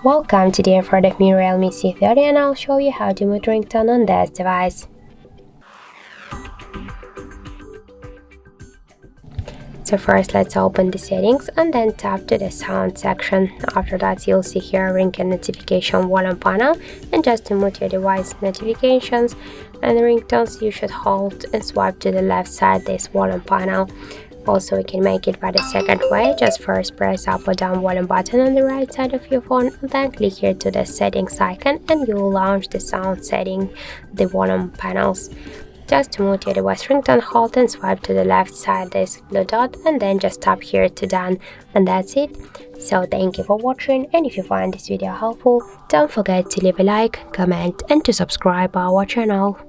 Welcome, today in front of me REALME C30 and I'll show you how to mute ringtone on this device. So first let's open the settings and then tap to the sound section. After that you'll see here ringtone notification volume panel, and just to mute your device notifications and ringtones you should hold and swipe to the left side this volume panel. Also, you can make it by the second way. Just first press up or down volume button on the right side of your phone and then click here to the settings icon and you will launch the sound setting, the volume panels. Just to mute your device ringtone, hold and swipe to the left side this blue dot and then just tap here to done, and that's it. So thank you for watching, and if you find this video helpful, don't forget to leave a like, comment and to subscribe our channel.